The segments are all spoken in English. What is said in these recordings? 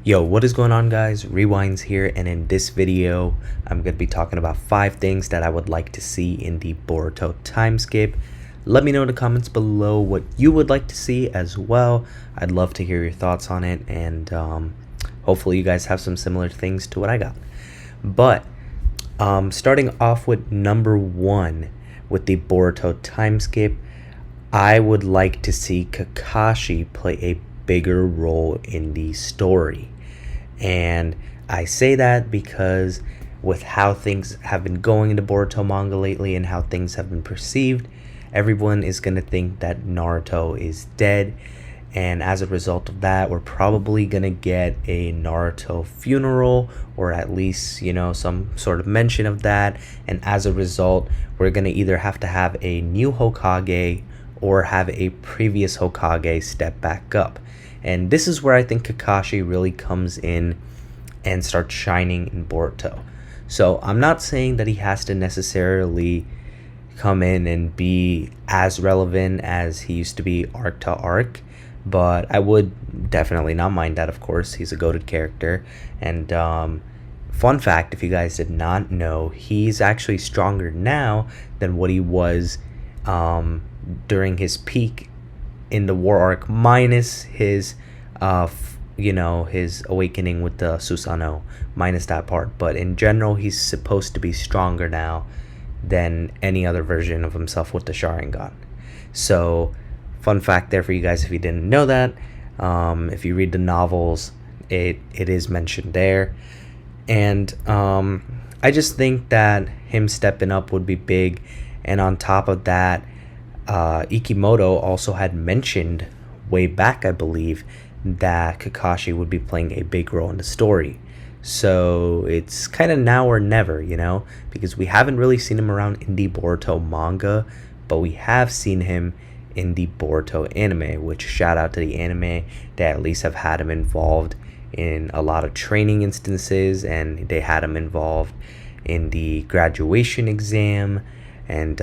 Yo, what is going on, guys? Rewinds here, and in this video I'm going to be talking about 5 things that I would like to see in the Boruto Timeskip. Let me know in the comments below what you would like to see as well. I'd love to hear your thoughts on it, and hopefully you guys have some similar things to what I got. But starting off with number 1 with the Boruto Timeskip, I would like to see Kakashi play a bigger role in the story. And I say that because with how things have been going in the Boruto manga lately and how things have been perceived, everyone is going to think that Naruto is dead. And as a result of that, we're probably going to get a Naruto funeral, or at least, some sort of mention of that. And as a result, we're going to either have to have a new Hokage or have a previous Hokage step back up. And this is where I think Kakashi really comes in and starts shining in Boruto. So I'm not saying that he has to necessarily come in and be as relevant as he used to be arc to arc, but I would definitely not mind that. Of course, he's a goated character. And fun fact, if you guys did not know, he's actually stronger now than what he was during his peak in the war arc, minus his his awakening with the Susanoo, minus that part. But in general, he's supposed to be stronger now than any other version of himself with the Sharingan. So fun fact there for you guys if you didn't know that. If you read the novels, it is mentioned there. And I just think that him stepping up would be big. And on top of that, Ikimoto also had mentioned way back, I believe, that Kakashi would be playing a big role in the story. So it's kind of now or never, because we haven't really seen him around in the Boruto manga, but we have seen him in the Boruto anime, which shout out to the anime. They at least have had him involved in a lot of training instances, and they had him involved in the graduation exam. And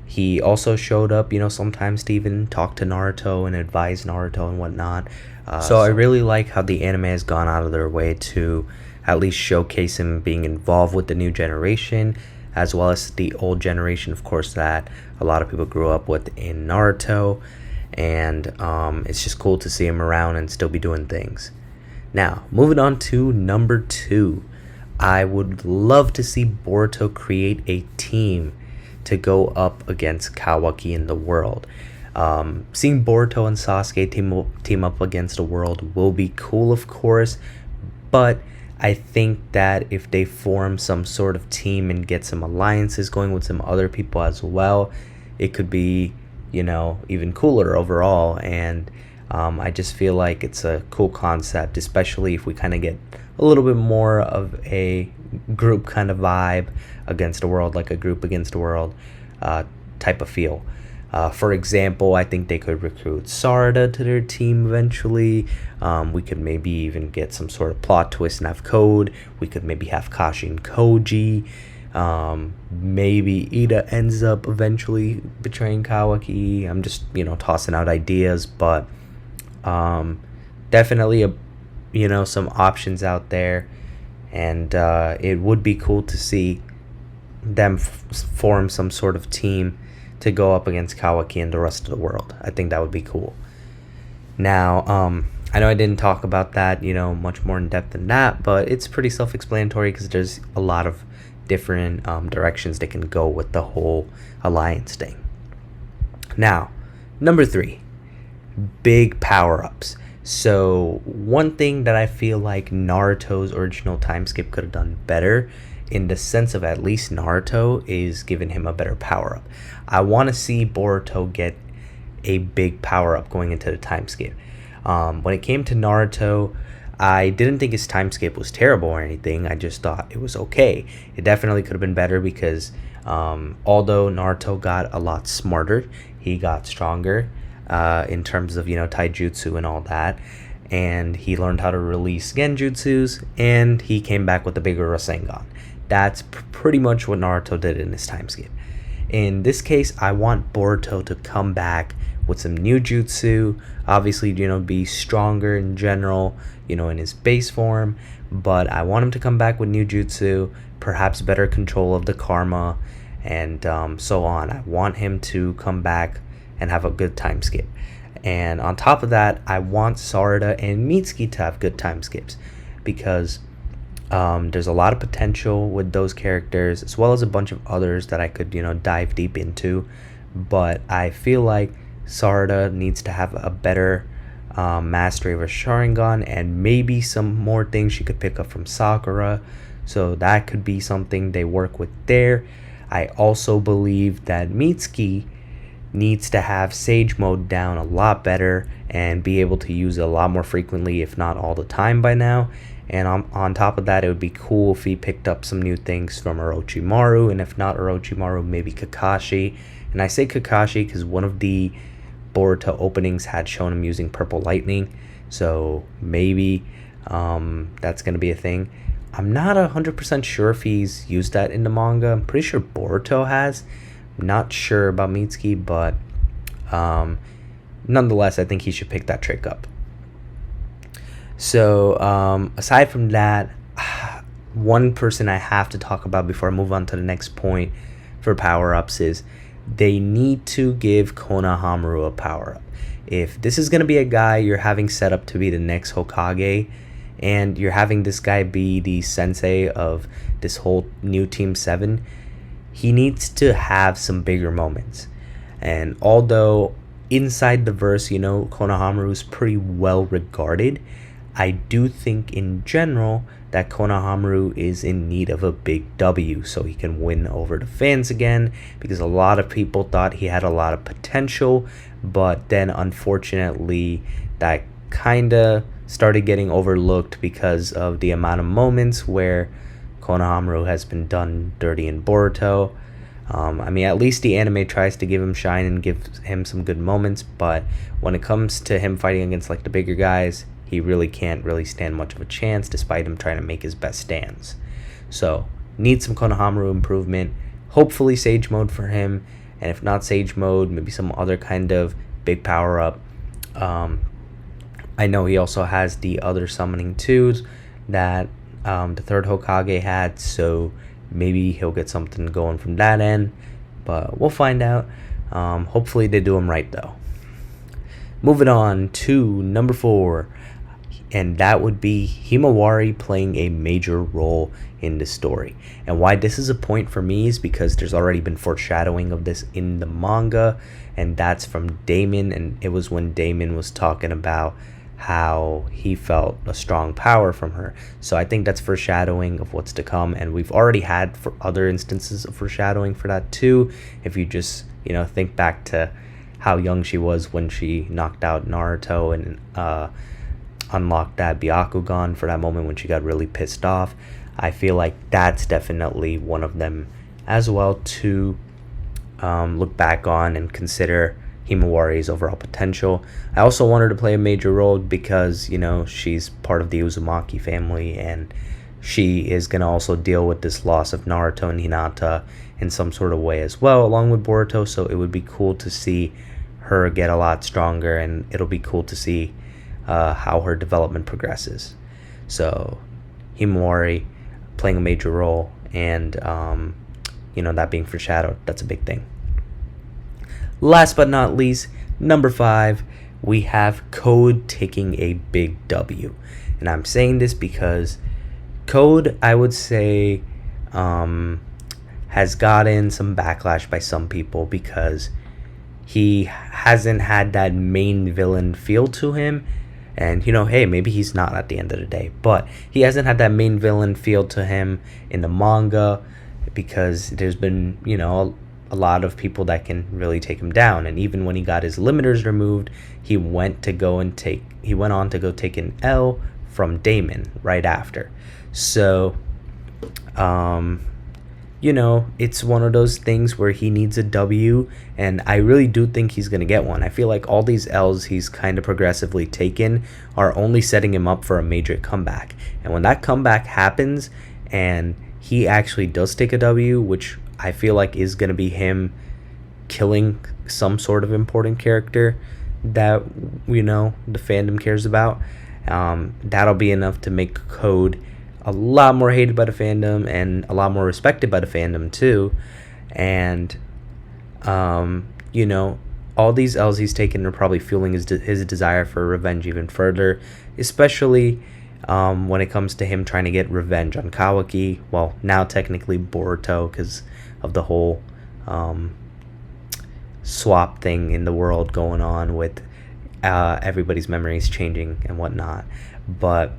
he also showed up, sometimes to even talk to Naruto and advise Naruto and whatnot. So I really like how the anime has gone out of their way to at least showcase him being involved with the new generation, as well as the old generation, of course, that a lot of people grew up with in Naruto. And it's just cool to see him around and still be doing things. Now, moving on to number 2. I would love to see Boruto create a team to go up against Kawaki in the world. Seeing Boruto and Sasuke team up against the world will be cool, of course, but I think that if they form some sort of team and get some alliances going with some other people as well, it could be, even cooler overall. And I just feel like it's a cool concept, especially if we kind of get a little bit more of a group kind of vibe against the world, like a group against the world type of feel. For example, I think they could recruit Sarada to their team eventually. We could maybe even get some sort of plot twist and have Code. We could maybe have Kashi and Koji. Maybe Ida ends up eventually betraying Kawaki. I'm just, tossing out ideas, but definitely some options out there. And it would be cool to see them form some sort of team to go up against Kawaki and the rest of the world. I think that would be cool. Now, I know I didn't talk about that, much more in depth than that, but it's pretty self-explanatory because there's a lot of different directions they can go with the whole alliance thing. Now, number 3, big power-ups. So one thing that I feel like Naruto's original time skip could have done better, in the sense of at least Naruto, is giving him a better power-up. I want to see Boruto get a big power-up going into the time skip. When it came to Naruto, I didn't think his time skip was terrible or anything. I just thought it was okay. It definitely could have been better because although Naruto got a lot smarter, he got stronger in terms of, taijutsu and all that. And he learned how to release genjutsus, and he came back with a bigger Rasengan. That's pretty much what Naruto did in his time skip. in this case, I want Boruto to come back with some new jutsu. Obviously, be stronger in general, in his base form. But I want him to come back with new jutsu, perhaps better control of the karma, and so on. I want him to come back and have a good time skip. And on top of that, I want Sarada and Mitsuki to have good time skips, because there's a lot of potential with those characters, as well as a bunch of others that I could, dive deep into. But I feel like Sarada needs to have a better mastery of her Sharingan, and maybe some more things she could pick up from Sakura. So that could be something they work with there. I also believe that Mitsuki needs to have Sage Mode down a lot better and be able to use it a lot more frequently, if not all the time by now. And on top of that, it would be cool if he picked up some new things from Orochimaru, and if not Orochimaru, maybe Kakashi. And I say Kakashi because one of the Boruto openings had shown him using Purple Lightning, so maybe that's going to be a thing. I'm not 100% sure if he's used that in the manga. I'm pretty sure Boruto has. Not sure about Mitsuki, but nonetheless, I think he should pick that trick up. So aside from that, one person I have to talk about before I move on to the next point for power-ups is they need to give Konohamaru a power-up. If this is going to be a guy you're having set up to be the next Hokage, and you're having this guy be the sensei of this whole new Team 7, he needs to have some bigger moments. And although inside the verse, Konohamaru is pretty well regarded, I do think in general that Konohamaru is in need of a big W so he can win over the fans again, because a lot of people thought he had a lot of potential, but then unfortunately that kind of started getting overlooked because of the amount of moments where Konohamaru has been done dirty in Boruto. At least the anime tries to give him shine and give him some good moments, but when it comes to him fighting against like the bigger guys, he really can't really stand much of a chance, despite him trying to make his best stands. So, need some Konohamaru improvement. Hopefully Sage Mode for him, and if not Sage Mode, maybe some other kind of big power-up. I know he also has the other summoning 2s that the third Hokage had, so maybe he'll get something going from that end, but we'll find out. Hopefully they do him right, though. Moving on to number 4, and that would be Himawari playing a major role in the story. And why this is a point for me is because there's already been foreshadowing of this in the manga, and that's from Damon, and it was when Damon was talking about how he felt a strong power from her. So I think that's foreshadowing of what's to come, and we've already had for other instances of foreshadowing for that too. If you just think back to how young she was when she knocked out Naruto and unlocked that Byakugan for that moment when she got really pissed off. I feel like that's definitely one of them as well to look back on and consider Himawari's overall potential. I also want her to play a major role because, she's part of the Uzumaki family, and she is going to also deal with this loss of Naruto and Hinata in some sort of way as well, along with Boruto, so it would be cool to see her get a lot stronger, and it'll be cool to see how her development progresses. So, Himawari playing a major role, and, that being foreshadowed, that's a big thing. Last but not least, number 5, we have Code taking a big W. And I'm saying this because Code, I would say, has gotten some backlash by some people because he hasn't had that main villain feel to him. And, hey, maybe he's not at the end of the day, but he hasn't had that main villain feel to him in the manga because there's been, a lot of people that can really take him down. And even when he got his limiters removed, he went on to go take an L from Damon right after. So, it's one of those things where he needs a W, and I really do think he's going to get one. I feel like all these L's he's kind of progressively taken are only setting him up for a major comeback. And when that comeback happens and he actually does take a W, which I feel like is going to be him killing some sort of important character that the fandom cares about. That'll be enough to make Code a lot more hated by the fandom and a lot more respected by the fandom too. And all these L's he's taken are probably fueling his desire for revenge even further, especially when it comes to him trying to get revenge on Kawaki. Well, now technically Boruto, because of the whole swap thing in the world going on with everybody's memories changing and whatnot. But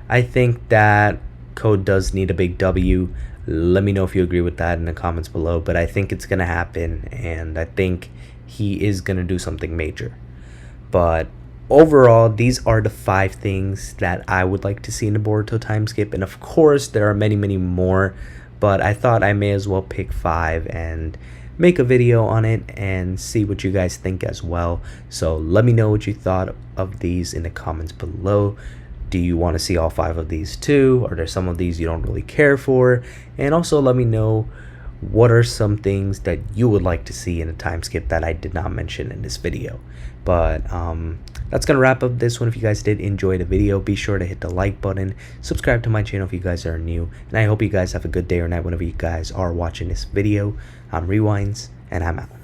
I think that Code does need a big W. Let me know if you agree with that in the comments below. But I think it's going to happen, and I think he is going to do something major. But overall, these are the 5 things that I would like to see in the Boruto Timeskip. And of course, there are many, many more. But I thought I may as well pick 5 and make a video on it and see what you guys think as well. So let me know what you thought of these in the comments below. Do you want to see all 5 of these too? Are there some of these you don't really care for? And also let me know what are some things that you would like to see in a time skip that I did not mention in this video. But that's going to wrap up this one. If you guys did enjoy the video, be sure to hit the like button, subscribe to my channel if you guys are new, and I hope you guys have a good day or night whenever you guys are watching this video. I'm Rewinds, and I'm out.